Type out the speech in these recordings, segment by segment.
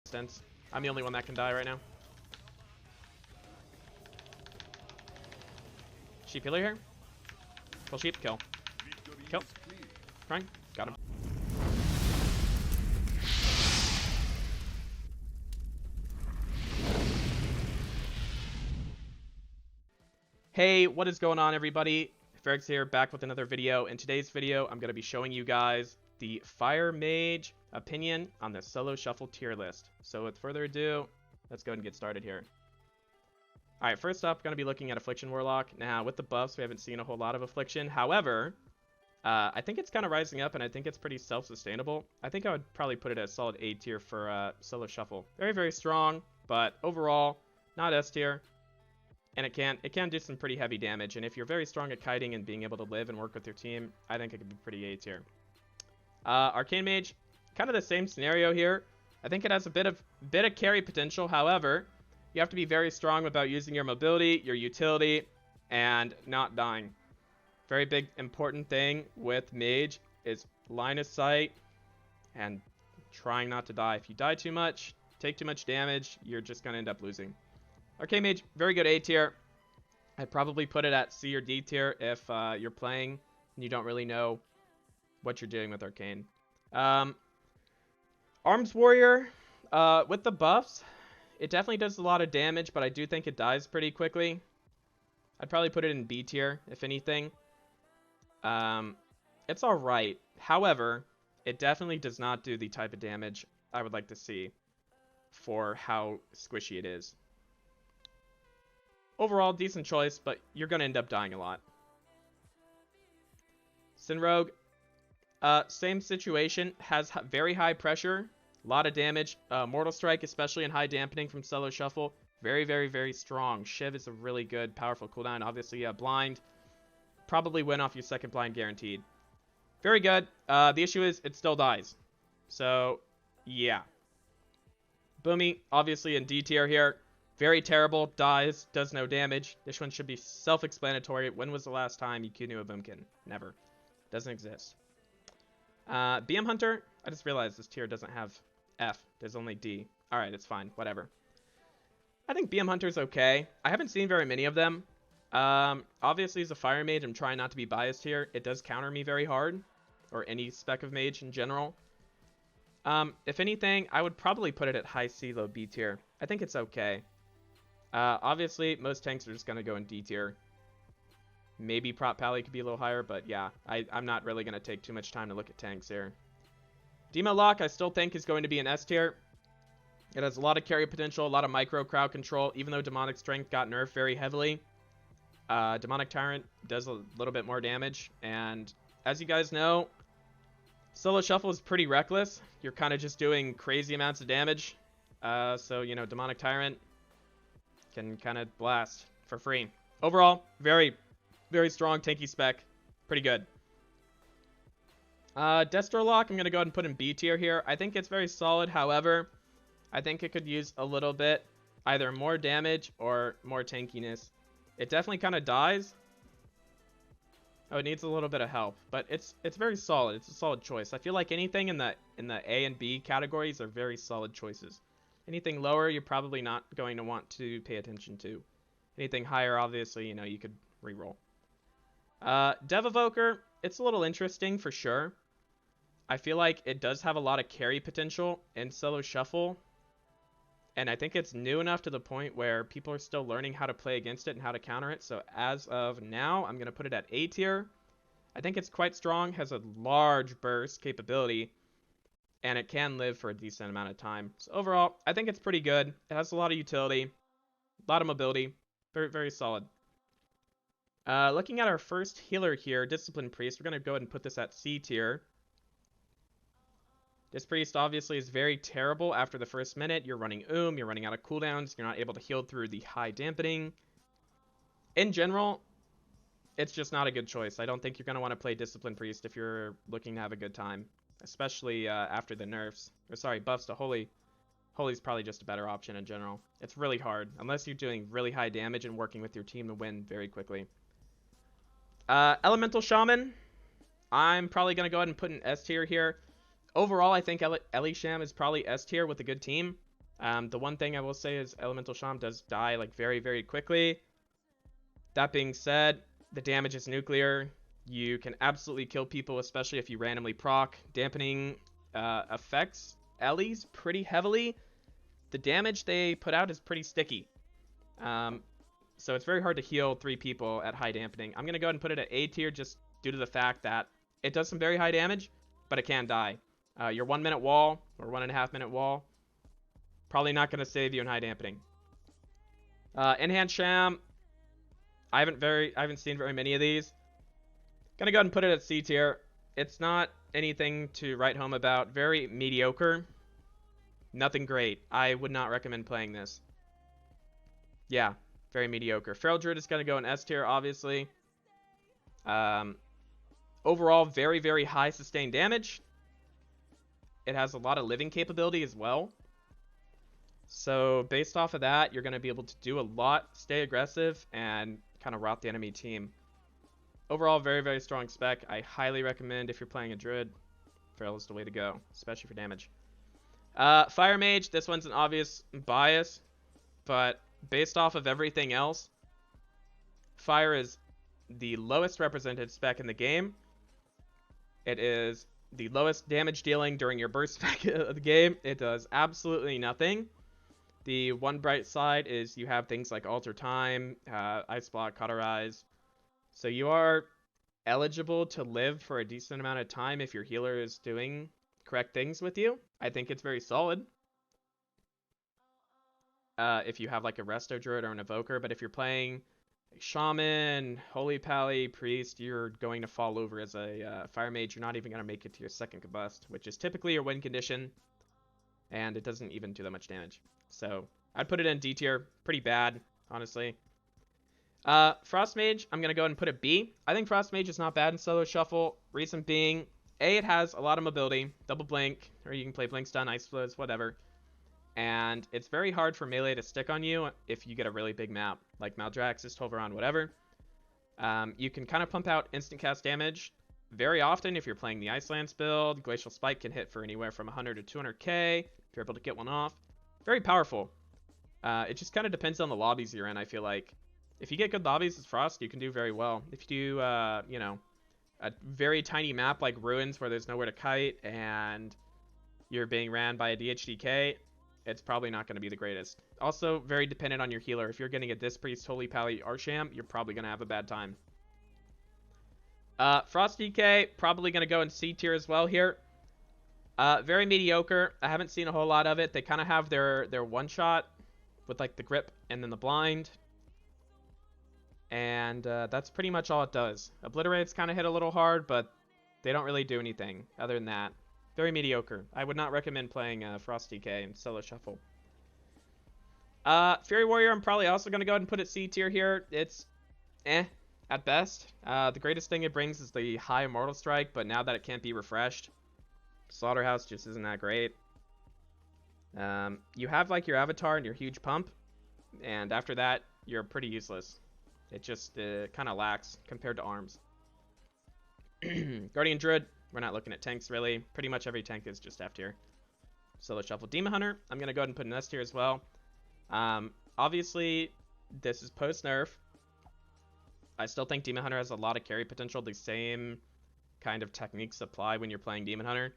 Sense. I'm the only one that can die right now. Sheep healer here. Kill sheep. Kill. Kill. Crying. Got him. Hey, what is going on, everybody? Pherix here, back with another video. In today's video, I'm going to be showing you guys the Fire Mage opinion on the solo shuffle tier list. So with further ado, let's go ahead and get started here. Alright, first up, going to be looking at Affliction Warlock. Now, with the buffs, we haven't seen a whole lot of Affliction. However, I think it's kind of rising up, and I think it's pretty self-sustainable. I think I would probably put it as solid A tier for solo shuffle. Very, very strong, but overall, not S tier. And it can do some pretty heavy damage. And if you're very strong at kiting and being able to live and work with your team, I think it could be pretty A tier. Arcane Mage, kind of the same scenario here. I think it has a bit of carry potential. However, you have to be very strong about using your mobility, your utility, and not dying. Very big important thing with Mage is line of sight and trying not to die. If you die too much, take too much damage, you're just going to end up losing. Arcane Mage, very good A tier. I'd probably put it at C or D tier if you're playing and you don't really know what you're doing with Arcane. Arms Warrior, with the buffs, it definitely does a lot of damage, but I do think it dies pretty quickly. I'd probably put it in B tier, if anything. It's alright. However, it definitely does not do the type of damage I would like to see for how squishy it is. Overall, decent choice, but you're going to end up dying a lot. Sin Rogue, same situation, has very high pressure, a lot of damage. Mortal Strike, especially in high dampening from solo shuffle, very, very, very strong. Shiv is a really good, powerful cooldown. Obviously, blind, probably win off your second blind guaranteed. Very good. The issue is it still dies. So, yeah. Boomy, obviously in D tier here. Very terrible, dies, does no damage. This one should be self-explanatory. When was the last time you knew a Boomkin? Never. Doesn't exist. BM Hunter, I just realized this tier doesn't have F. There's only D. Alright, it's fine. Whatever. I think BM Hunter's okay. I haven't seen very many of them. Obviously, as a Fire Mage, I'm trying not to be biased here. It does counter me very hard. Or any spec of Mage in general. If anything, I would probably put it at high C, low B tier. I think it's okay. Obviously, most tanks are just going to go in D tier. Maybe Prot Pally could be a little higher, but yeah, I'm not really going to take too much time to look at tanks here. Demo Lock, I still think, is going to be an S tier. It has a lot of carry potential, a lot of micro crowd control, even though Demonic Strength got nerfed very heavily. Demonic Tyrant does a little bit more damage, and as you guys know, solo shuffle is pretty reckless. You're kind of just doing crazy amounts of damage. So, you know, Demonic Tyrant can kind of blast for free. Overall, very, very strong tanky spec. Pretty good. Destro Lock, I'm going to go ahead and put in B tier here. I think it's very solid. However, I think it could use a little bit, either more damage or more tankiness. It definitely kind of dies. Oh, it needs a little bit of help, but it's very solid. It's a solid choice. I feel like anything in the A and B categories are very solid choices. Anything lower, you're probably not going to want to pay attention to. Anything higher, obviously, you know, you could reroll. Dev Evoker, it's a little interesting for sure. I feel like it does have a lot of carry potential in solo shuffle. And I think it's new enough to the point where people are still learning how to play against it and how to counter it. So as of now, I'm going to put it at A tier. I think it's quite strong, has a large burst capability, and it can live for a decent amount of time. So overall, I think it's pretty good. It has a lot of utility, a lot of mobility. Very, very solid. Looking at our first healer here, Discipline Priest, we're going to go ahead and put this at C tier. This Priest obviously is very terrible after the first minute. You're running you're running out of cooldowns, you're not able to heal through the high dampening. In general, it's just not a good choice. I don't think you're going to want to play Discipline Priest if you're looking to have a good time. Especially after the nerfs. Or sorry, buffs to Holy. Holy's probably just a better option in general. It's really hard, unless you're doing really high damage and working with your team to win very quickly. Elemental Shaman, I'm probably going to go ahead and put an S tier here. Overall, I think Elisham is probably S tier with a good team. The one thing I will say is Elemental Sham does die like very, very quickly. That being said, the damage is nuclear. You can absolutely kill people, especially if you randomly proc. Dampening affects Ellie's pretty heavily. The damage they put out is pretty sticky. So it's very hard to heal 3 people at high dampening. I'm going to go ahead and put it at A tier just due to the fact that it does some very high damage, but it can die. Your 1 minute wall or 1.5 minute wall, probably not going to save you in high dampening. Enhanced Sham, I haven't seen very many of these. Gonna go ahead and put it at C tier. It's not anything to write home about. Very mediocre. Nothing great. I would not recommend playing this. Yeah, very mediocre. Feral Druid is gonna go in S tier, obviously. Overall, very, very high sustained damage. It has a lot of living capability as well. So based off of that, you're gonna be able to do a lot, stay aggressive, and kind of rot the enemy team. Overall, very, very strong spec. I highly recommend if you're playing a Druid, Feral is the way to go, especially for damage. Fire Mage, this one's an obvious bias, but based off of everything else, Fire is the lowest represented spec in the game. It is the lowest damage dealing during your burst spec of the game. It does absolutely nothing. The one bright side is you have things like Alter Time, Ice Block, Cauterize. So you are eligible to live for a decent amount of time if your healer is doing correct things with you. I think it's very solid. If you have like a Resto Druid or an Evoker, but if you're playing Shaman, Holy Pally, Priest, you're going to fall over as a Fire Mage. You're not even going to make it to your second Combust, which is typically your win condition, and it doesn't even do that much damage. So I'd put it in D tier. Pretty bad, honestly. Frost Mage, I'm going to go ahead and put it B. I think Frost Mage is not bad in solo shuffle. Reason being, A, it has a lot of mobility, double blink, or you can play blink stun, ice flows, whatever. And it's very hard for melee to stick on you if you get a really big map, like Maldraxxus, Tolvaron, whatever. You can kind of pump out instant cast damage very often if you're playing the Icelands build. Glacial Spike can hit for anywhere from 100 to 200k if you're able to get one off. Very powerful. It just kind of depends on the lobbies you're in, I feel like. If you get good lobbies as Frost, you can do very well. If you do, you know, a very tiny map like Ruins where there's nowhere to kite and you're being ran by a DHDK, it's probably not going to be the greatest. Also, very dependent on your healer. If you're getting a Disc Priest, Holy Pally, Arsham, you're probably going to have a bad time. Frost DK, probably going to go in C tier as well here. Very mediocre. I haven't seen a whole lot of it. They kind of have their one-shot with like the grip and then the blind. And that's pretty much all it does. Obliterate's kind of hit a little hard, but they don't really do anything other than that. Very mediocre. I would not recommend playing Frost DK in solo shuffle. Fury Warrior, I'm probably also going to go ahead and put it C tier here. It's at best. The greatest thing it brings is the high Immortal Strike, but now that it can't be refreshed, Slaughterhouse just isn't that great. You have like your Avatar and your huge pump, and after that, you're pretty useless. It just kind of lacks compared to arms. Guardian Druid, we're not looking at tanks really. Pretty much every tank is just F tier. Solo shuffle. Demon Hunter, I'm going to go ahead and put an S tier as well. Obviously, this is post-nerf. I still think Demon Hunter has a lot of carry potential. The same kind of techniques apply when you're playing Demon Hunter.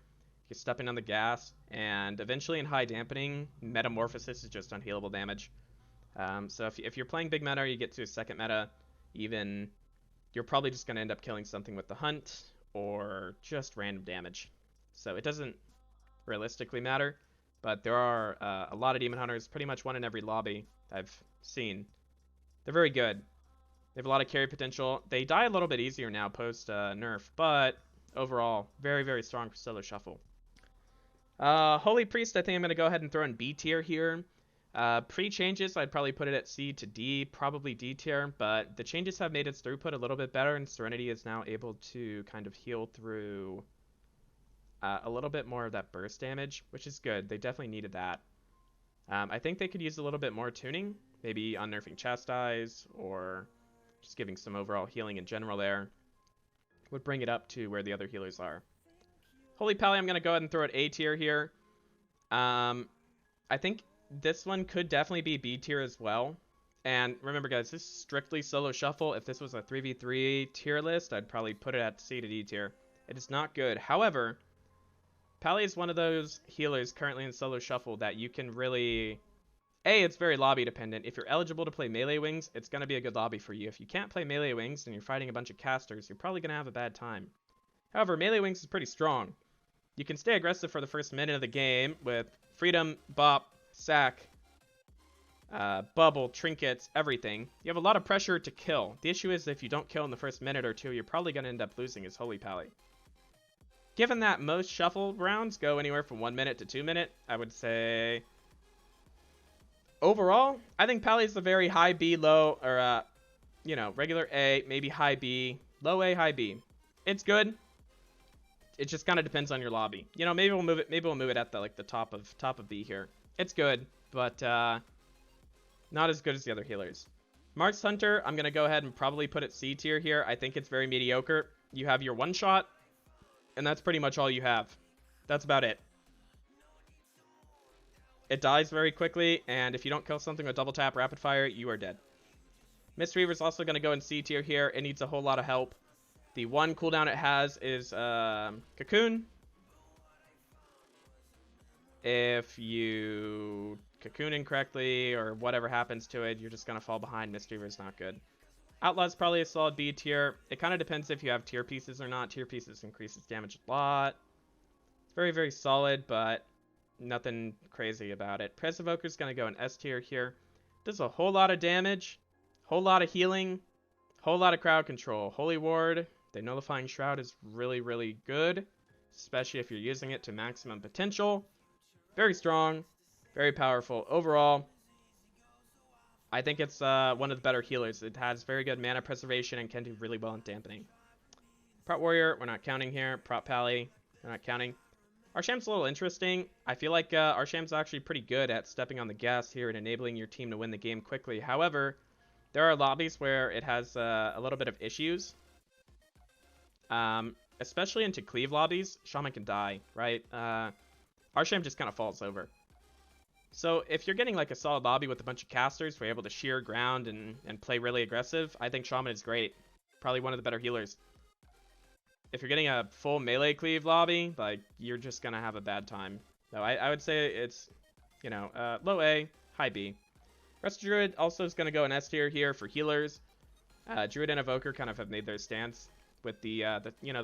You're stepping on the gas, and eventually in high dampening, Metamorphosis is just unhealable damage. So if you're playing big meta or you get to a second meta, even, you're probably just going to end up killing something with the hunt or just random damage. So it doesn't realistically matter, but there are a lot of Demon Hunters, pretty much one in every lobby I've seen. They're very good. They have a lot of carry potential. They die a little bit easier now post nerf, but overall, very, very strong for solo shuffle. Holy Priest, I think I'm going to go ahead and throw in B tier here. Pre-changes, I'd probably put it at C to D, probably D tier, but the changes have made its throughput a little bit better, and Serenity is now able to kind of heal through a little bit more of that burst damage, which is good. They definitely needed that. I think they could use a little bit more tuning, maybe unnerfing Chastise, or just giving some overall healing in general there. Would bring it up to where the other healers are. Holy Pally, I'm going to go ahead and throw it A tier here. I think this one could definitely be B tier as well. And remember, guys, this is strictly solo shuffle. If this was a 3v3 tier list, I'd probably put it at C to D tier. It is not good. However, Pally is one of those healers currently in solo shuffle that you can really... it's very lobby dependent. If you're eligible to play melee wings, it's going to be a good lobby for you. If you can't play melee wings and you're fighting a bunch of casters, you're probably going to have a bad time. However, melee wings is pretty strong. You can stay aggressive for the first minute of the game with freedom, bop, sack, bubble, trinkets, everything. You have a lot of pressure to kill. The issue is if you don't kill in the first minute or two, you're probably going to end up losing his Holy Pally. Given that most shuffle rounds go anywhere from 1 minute to 2 minutes, I would say... Overall, I think Pally is a very high B, low, or, regular A, maybe high B, low A, high B. It's good. It just kind of depends on your lobby. Maybe we'll move it at the top of B here. It's good, but not as good as the other healers. Marks Hunter, I'm gonna go ahead and probably put it C tier here. I think it's very mediocre. You have your one shot, and that's pretty much all you have. That's about it. It dies very quickly, and if you don't kill something with double tap rapid fire, you are dead. Mistweaver is also gonna go in C tier here. It needs a whole lot of help. The one cooldown it has is Cocoon. If you Cocoon incorrectly or whatever happens to it, you're just going to fall behind. Mistweaver is not good. Outlaw's probably a solid B tier. It kind of depends if you have tier pieces or not. Tier pieces increases damage a lot. It's very, very solid, but nothing crazy about it. Press Evoker is going to go in S tier here. Does a whole lot of damage, whole lot of healing, whole lot of crowd control. Holy Ward, the Nullifying Shroud is really, really good, especially if you're using it to maximum potential. Very strong, very powerful. Overall, I think it's one of the better healers. It has very good mana preservation and can do really well in dampening. Prot Warrior, we're not counting here. Prot Pally, we're not counting. Arsham's a little interesting. I feel like Arsham's actually pretty good at stepping on the gas here and enabling your team to win the game quickly. However, there are lobbies where it has a little bit of issues. Especially into cleave lobbies, Shaman can die, right? Arsham just kind of falls over. So if you're getting like a solid lobby with a bunch of casters who are able to shear ground and play really aggressive, I think Shaman is great. Probably one of the better healers. If you're getting a full melee cleave lobby, like, you're just going to have a bad time. So I would say it's, low A, high B. Rest Druid also is going to go in S tier here for healers. Druid and Evoker kind of have made their stance with the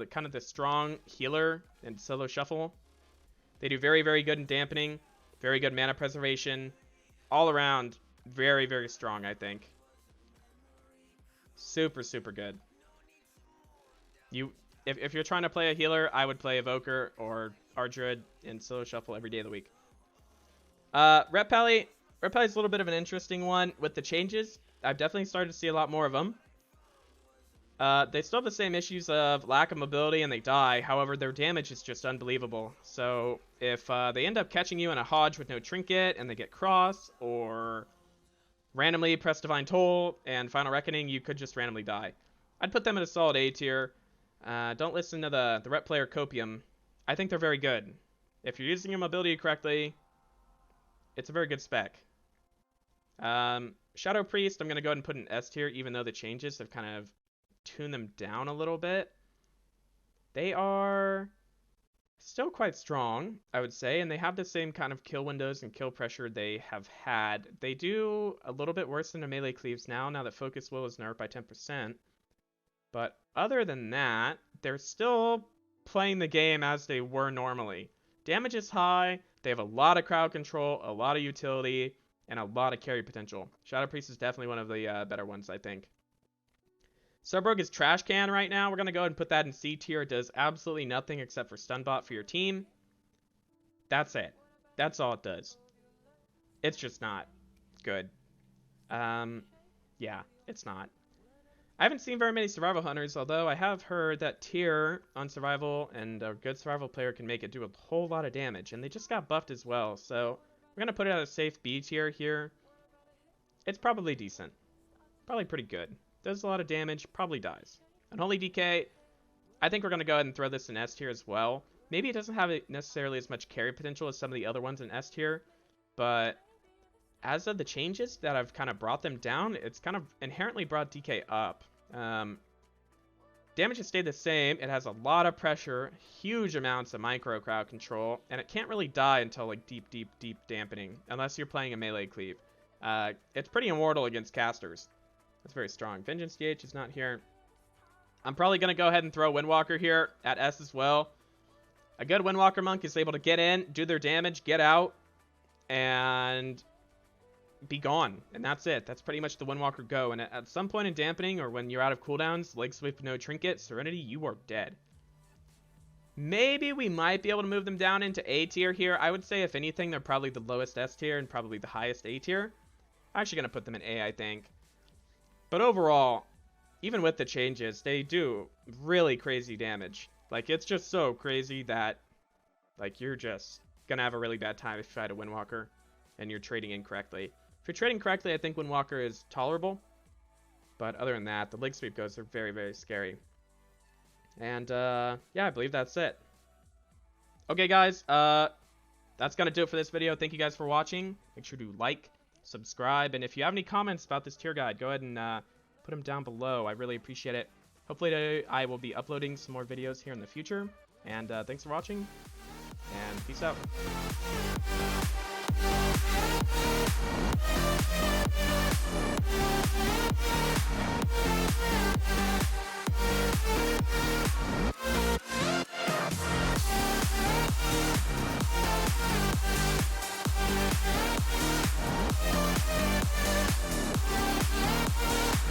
kind of the strong healer and solo shuffle. They do very, very good in dampening, very good mana preservation, all around very, very strong, I think. Super, super good. If you're trying to play a healer, I would play Evoker or Druid in solo shuffle every day of the week. Rep Pally is a little bit of an interesting one with the changes. I've definitely started to see a lot more of them. They still have the same issues of lack of mobility and they die. However, their damage is just unbelievable. So if they end up catching you in a Hodge with no trinket and they get cross, or randomly press Divine Toll and Final Reckoning, you could just randomly die. I'd put them in a solid A tier. Don't listen to the rep player Copium. I think they're very good. If you're using your mobility correctly, it's a very good spec. Shadow Priest, I'm going to go ahead and put in S tier, even though the changes have kind of tune them down a little bit. They are still quite strong, I would say, and they have the same kind of kill windows and kill pressure they have had. They do a little bit worse than the melee cleaves now that Focus Will is nerfed by 10%. But other than that, they're still playing the game as they were normally. Damage is high, they have a lot of crowd control, a lot of utility, and a lot of carry potential. Shadow Priest is definitely one of the better ones, I think. Subrog is trash can right now. We're going to go ahead and put that in C tier. It does absolutely nothing except for stun bot for your team. That's it. That's all it does. It's just not good. Yeah, it's not. I haven't seen very many survival hunters, although I have heard that tier on survival and a good survival player can make it do a whole lot of damage, and they just got buffed as well. So we're going to put it at a safe B tier here. It's probably decent. Probably pretty good. Does a lot of damage, probably dies. Unholy DK, I think we're going to go ahead and throw this in S tier as well. Maybe it doesn't have necessarily as much carry potential as some of the other ones in S tier, but as of the changes that have kind of brought them down, it's kind of inherently brought DK up. Damage has stayed the same. It has a lot of pressure, huge amounts of micro crowd control, and it can't really die until like deep dampening, unless you're playing a melee cleave. It's pretty immortal against casters. That's very strong. Vengeance DH is not here. I'm probably going to go ahead and throw Windwalker here at S as well. A good Windwalker monk is able to get in, do their damage, get out, and be gone. And that's it. That's pretty much the Windwalker go. And at some point in dampening, or when you're out of cooldowns, Leg Sweep, no trinket, Serenity, you are dead. Maybe we might be able to move them down into A tier here. I would say, if anything, they're probably the lowest S tier and probably the highest A tier. I'm actually going to put them in A, I think. But overall, even with the changes, they do really crazy damage. Like, it's just so crazy that, like, you're just going to have a really bad time if you fight a Windwalker and you're trading incorrectly. If you're trading correctly, I think Windwalker is tolerable. But other than that, the Leg Sweep goes are very, very scary. And, yeah, I believe that's it. Okay, guys, that's going to do it for this video. Thank you guys for watching. Make sure to like, subscribe, and if you have any comments about this tier guide, go ahead and put them down below. I really appreciate it. Hopefully I will be uploading some more videos here in the future. And thanks for watching, and peace out.